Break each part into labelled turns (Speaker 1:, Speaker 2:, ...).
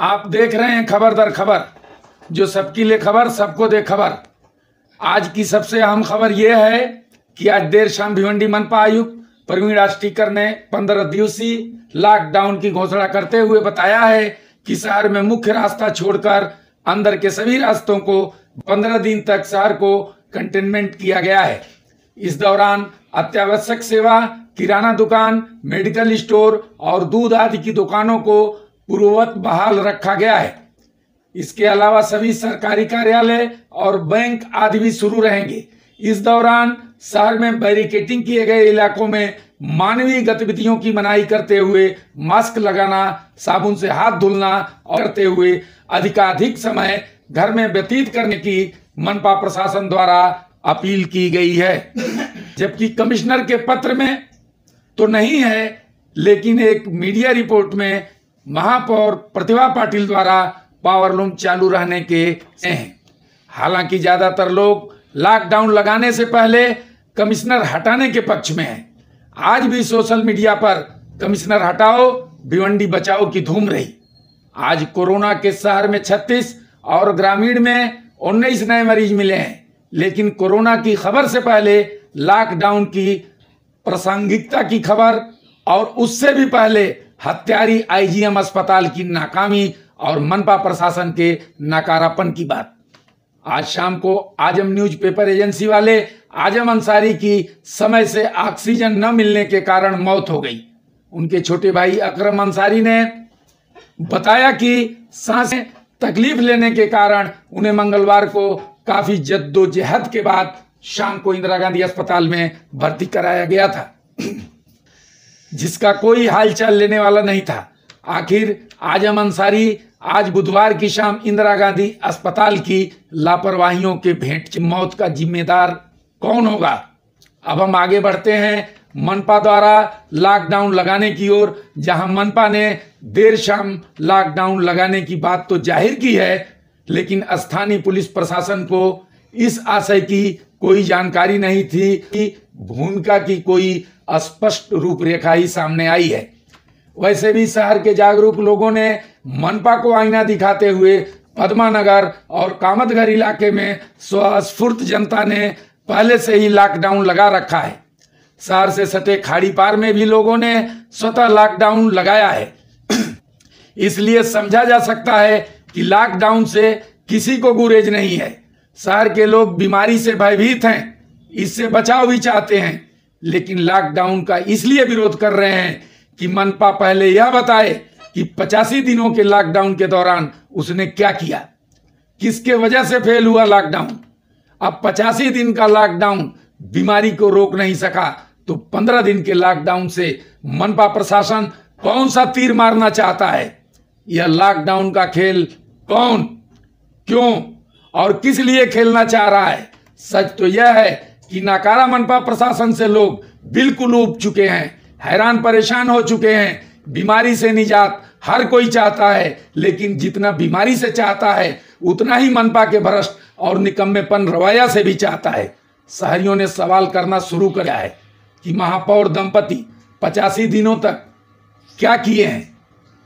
Speaker 1: आप देख रहे हैं खबर दर खबर, जो सबकी ले खबर सबको दे खबर। आज की सबसे अहम खबर यह है कि आज देर शाम भिवंडी मनपा आयुक्त प्रवीण आष्टीकर ने 15 दिवसीय लॉकडाउन की घोषणा करते हुए बताया है कि शहर में मुख्य रास्ता छोड़कर अंदर के सभी रास्तों को 15 दिन तक शहर को कंटेनमेंट किया गया है। इस दौरान अत्यावश्यक सेवा, किराना दुकान, मेडिकल स्टोर और दूध आदि की दुकानों को पूर्ववत बहाल रखा गया है। इसके अलावा सभी सरकारी कार्यालय और बैंक आदि भी शुरू रहेंगे। इस दौरान शहर में बैरिकेडिंग किए गए इलाकों में मानवीय गतिविधियों की मनाही करते हुए मास्क लगाना, साबुन से हाथ धुलना और करते हुए अधिकाधिक समय घर में व्यतीत करने की मनपा प्रशासन द्वारा अपील की गई है। जबकि कमिश्नर के पत्र में तो नहीं है, लेकिन एक मीडिया रिपोर्ट में महापौर प्रतिभा पाटिल द्वारा पावर लूम चालू रहने के हैं। हालांकि ज्यादातर लोग लॉकडाउन लगाने से पहले कमिश्नर हटाने के पक्ष में हैं। आज भी सोशल मीडिया पर कमिश्नर हटाओ, भिवंडी बचाओ की धूम रही। आज कोरोना के शहर में 36 और ग्रामीण में 19 नए मरीज मिले हैं, लेकिन कोरोना की खबर से पहले लॉकडाउन की प्रासंगिकता की खबर और उससे भी पहले हत्यारी आईजीएम अस्पताल की नाकामी और मनपा प्रशासन के नकारापन की बात। आज शाम को आजम न्यूज पेपर एजेंसी वाले आजम अंसारी की समय से ऑक्सीजन न मिलने के कारण मौत हो गई। उनके छोटे भाई अकरम अंसारी ने बताया कि सांसें तकलीफ लेने के कारण उन्हें मंगलवार को काफी जद्दोजहद के बाद शाम को इंदिरा गांधी अस्पताल में भर्ती कराया गया था, जिसका कोई हालचाल लेने वाला नहीं था। आखिर आजम अंसारी आज बुधवार की शाम इंदिरा गांधी अस्पताल की लापरवाहियों के भेंट की मौत का जिम्मेदार कौन होगा? अब हम आगे बढ़ते हैं मनपा द्वारा लॉकडाउन लगाने की ओर, जहां मनपा ने देर शाम लॉकडाउन लगाने की बात तो जाहिर की है, लेकिन स्थानीय पुलिस प्रशासन को इस आशय की कोई जानकारी नहीं थी कि भूमिका की कोई स्पष्ट रूपरेखा ही सामने आई है। वैसे भी शहर के जागरूक लोगों ने मनपा को आईना दिखाते हुए पद्मानगर और कामतघर इलाके में स्वस्फूर्त जनता ने पहले से ही लॉकडाउन लगा रखा है। शहर से सटे खाड़ी पार में भी लोगों ने स्वतः लॉकडाउन लगाया है। इसलिए समझा जा सकता है कि लॉकडाउन से किसी को गुरेज नहीं है। शहर के लोग बीमारी से भयभीत हैं, इससे बचाव भी चाहते हैं, लेकिन लॉकडाउन का इसलिए विरोध कर रहे हैं कि मनपा पहले यह बताए कि 85 दिनों के लॉकडाउन के दौरान उसने क्या किया, किसके वजह से फेल हुआ लॉकडाउन। अब 85 दिन का लॉकडाउन बीमारी को रोक नहीं सका, तो 15 दिन के लॉकडाउन से मनपा प्रशासन कौन सा तीर मारना चाहता है? यह लॉकडाउन का खेल कौन, क्यों और किस लिए खेलना चाह रहा है? सच तो यह है कि नाकारा मनपा प्रशासन से लोग बिल्कुल ऊब चुके हैं, हैरान परेशान हो चुके हैं। बीमारी से निजात हर कोई चाहता है, लेकिन जितना बीमारी से चाहता है उतना ही मनपा के भ्रष्ट और निकम्मेपन रवैया से भी चाहता है। शहरियों ने सवाल करना शुरू किया है कि महापौर दंपति 85 दिनों तक क्या किए हैं।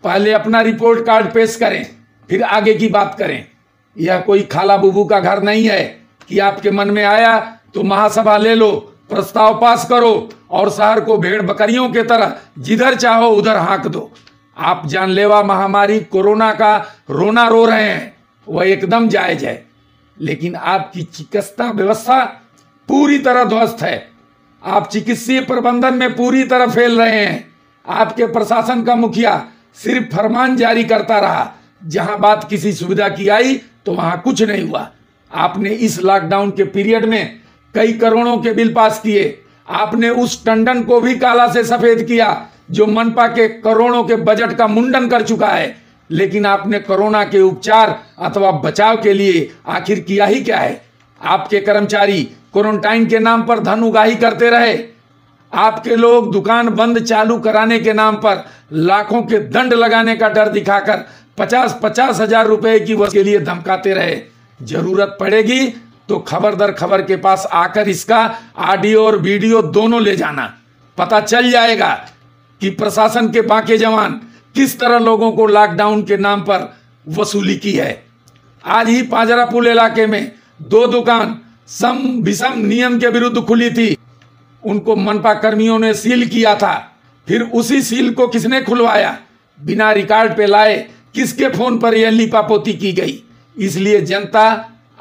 Speaker 1: पहले अपना रिपोर्ट कार्ड पेश करें, फिर आगे की बात करें। यह कोई खाला बुबू का घर नहीं है कि आपके मन में आया तो महासभा ले लो, प्रस्ताव पास करो और शहर को भेड़ बकरियों के तरह जिधर चाहो उधर हाँक दो। आप जानलेवा महामारी कोरोना का रोना रो रहे हैं, वह एकदम जायज है, लेकिन आपकी चिकित्सा व्यवस्था पूरी तरह ध्वस्त है। आप चिकित्सीय प्रबंधन में पूरी तरह फेल रहे हैं। आपके प्रशासन का मुखिया सिर्फ फरमान जारी करता रहा, जहां बात किसी सुविधा की आई तो वहां कुछ नहीं हुआ। आपने इस लॉकडाउन के पीरियड में कई करोड़ों के बिल पास किए। आपने उस टंडन को भी काला से सफेद किया जो मनपा के करोड़ों के बजट का मुंडन कर चुका है, लेकिन आपने कोरोना के उपचार अथवा बचाव के लिए आखिर किया ही क्या है? आपके कर्मचारी क्वारंटाइन के नाम पर धन उगाही करते रहे। आपके लोग दुकान बंद चालू कराने के नाम पर लाखों के दंड लगाने का डर दिखाकर 50-50 हजार रुपए की वस्तु के लिए धमकाते रहे। जरूरत पड़ेगी तो खबर दर खबर के पास आकर इसका ऑडियो और वीडियो दोनों ले जाना। पता चल जाएगा कि प्रशासन के बाके जवान किस तरह लोगों को लॉकडाउन के नाम पर वसूली की है। आज ही पाजरापुल इलाके में 2 दुकान सम विषम नियम के विरुद्ध खुली थी, उनको मनपा कर्मियों ने सील किया था। फिर उसी सील को किसने खुलवाया, बिना रिकॉर्ड पे लाए किसके फोन पर यह लीपापोती की गई। इसलिए जनता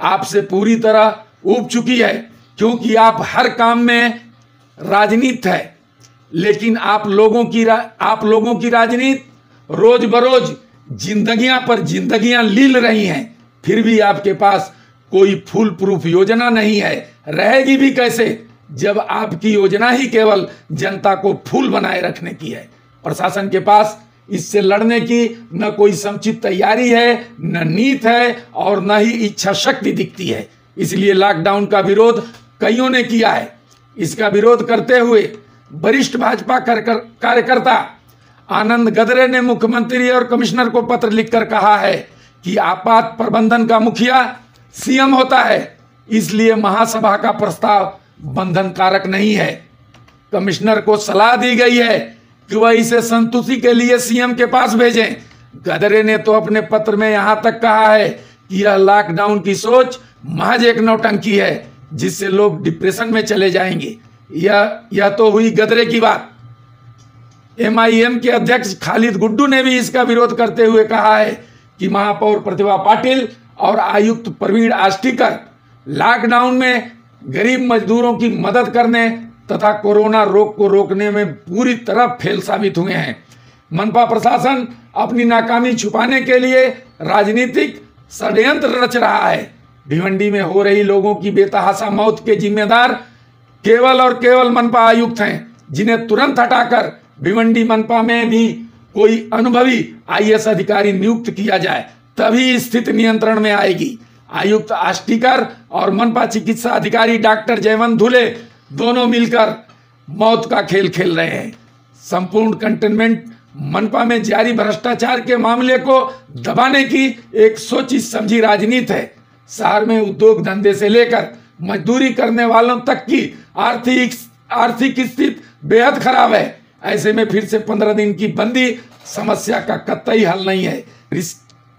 Speaker 1: आपसे पूरी तरह ऊब चुकी है, क्योंकि आप हर काम में राजनीति है, लेकिन आप लोगों की राजनीति रोज बरोज जिंदगियां पर जिंदगियां लील रही हैं। फिर भी आपके पास कोई फूल प्रूफ योजना नहीं है। रहेगी भी कैसे जब आपकी योजना ही केवल जनता को फूल बनाए रखने की है। प्रशासन के पास इससे लड़ने की न कोई समुचित तैयारी है, न नीति है और न ही इच्छा शक्ति दिखती है। इसलिए लॉकडाउन का विरोध कईयों ने किया है। इसका विरोध करते हुए वरिष्ठ भाजपा कार्यकर्ता आनंद गदरे ने मुख्यमंत्री और कमिश्नर को पत्र लिखकर कहा है कि आपात प्रबंधन का मुखिया सीएम होता है, इसलिए महासभा का प्रस्ताव बंधन कारक नहीं है। कमिश्नर को सलाह दी गई है कि वह इसे संतुष्टि के लिए सीएम के पास भेजें। गदरे ने तो अपने पत्र में यहां तक कहा है कि यह लॉकडाउन की सोच महज एक नौटंकी है, जिससे लोग डिप्रेशन में चले जाएंगे। यह तो हुई गदरे की बात। एमआईएम के अध्यक्ष खालिद गुड्डू ने भी इसका विरोध करते हुए कहा है कि महापौर प्रतिभा पाटिल और आयुक्त प्रवीण आष्टीकर लॉकडाउन में गरीब मजदूरों की मदद करने तथा कोरोना रोग को रोकने में पूरी तरह फेल साबित हुए हैं। मनपा प्रशासन अपनी नाकामी छुपाने के लिए राजनीतिक षड्यंत्र रच रहा है। भिवंडी में हो रही लोगों की बेतहाशा मौत के जिम्मेदार केवल और केवल मनपा आयुक्त हैं, जिन्हें तुरंत हटाकर भिवंडी मनपा में भी कोई अनुभवी आईएएस अधिकारी नियुक्त किया जाए, तभी स्थिति नियंत्रण में आएगी। आयुक्त आष्टीकर और मनपा चिकित्सा अधिकारी डॉक्टर जयवंत धुले दोनों मिलकर मौत का खेल खेल रहे हैं। संपूर्ण कंटेनमेंट मनपा में जारी भ्रष्टाचार के मामले को दबाने की एक सोची समझी राजनीति है। शहर में उद्योग धंधे से लेकर मजदूरी करने वालों तक की आर्थिक स्थिति बेहद खराब है। ऐसे में फिर से 15 दिन की बंदी समस्या का कतई हल नहीं है।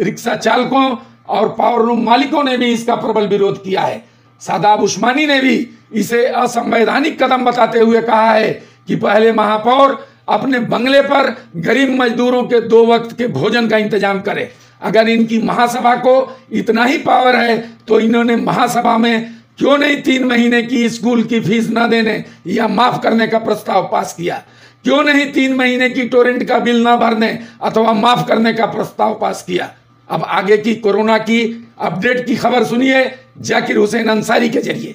Speaker 1: रिक्शा चालकों और पावर लूम मालिकों ने भी इसका प्रबल विरोध किया है। शादाब उस्मानी ने भी इसे असंवैधानिक कदम बताते हुए कहा है कि पहले महापौर अपने बंगले पर गरीब मजदूरों के 2 वक्त के भोजन का इंतजाम करे। अगर इनकी महासभा को इतना ही पावर है तो इन्होंने महासभा में क्यों नहीं 3 महीने की स्कूल की फीस न देने या माफ करने का प्रस्ताव पास किया? क्यों नहीं 3 महीने की टोरेंट का बिल न भरने अथवा माफ करने का प्रस्ताव पास किया? अब आगे की कोरोना की अपडेट की खबर सुनिए जाकिर हुसैन अंसारी के जरिए।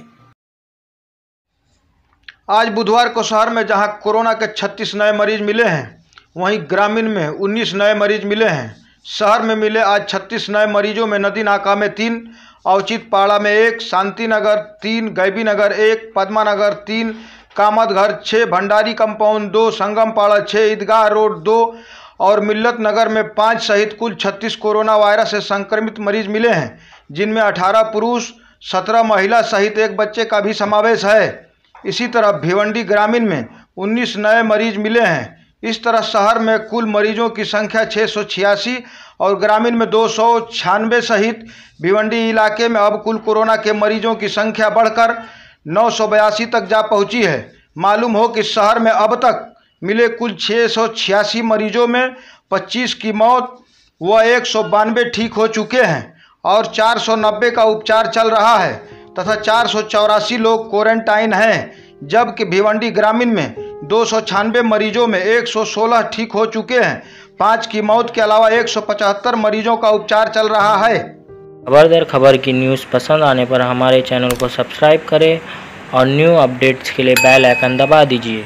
Speaker 2: आज बुधवार को शहर में जहां कोरोना के 36 नए मरीज मिले हैं, वहीं ग्रामीण में 19 नए मरीज मिले हैं। शहर में मिले आज 36 नए मरीजों में नदी नाका में 3, अवचित पाड़ा में 1, शांति नगर 3, गैबी नगर 1, पद्मा नगर 3, कामत घर 6, भंडारी कंपाउंड 2, संगम पाड़ा 6, ईदगाह रोड 2 और मिल्लत नगर में 5 सहित कुल 36 कोरोना वायरस से संक्रमित मरीज मिले हैं, जिनमें 18 पुरुष 17 महिला सहित 1 बच्चे का भी समावेश है। इसी तरह भिवंडी ग्रामीण में 19 नए मरीज मिले हैं। इस तरह शहर में कुल मरीजों की संख्या 686 और ग्रामीण में 296 सहित भिवंडी इलाके में अब कुल कोरोना के मरीजों की संख्या बढ़कर 982 तक जा पहुंची है। मालूम हो कि शहर में अब तक मिले कुल 686 मरीजों में 25 की मौत व 192 ठीक हो चुके हैं और 490 का उपचार चल रहा है तथा 484 लोग क्वारंटाइन हैं, जबकि भिवंडी ग्रामीण में 296 मरीजों में 116 ठीक हो चुके हैं। 5 की मौत के अलावा 175 मरीजों का उपचार चल रहा है।
Speaker 3: खबर दर खबर की न्यूज़ पसंद आने पर हमारे चैनल को सब्सक्राइब करें और न्यू अपडेट्स के लिए बेल आइकन दबा दीजिए।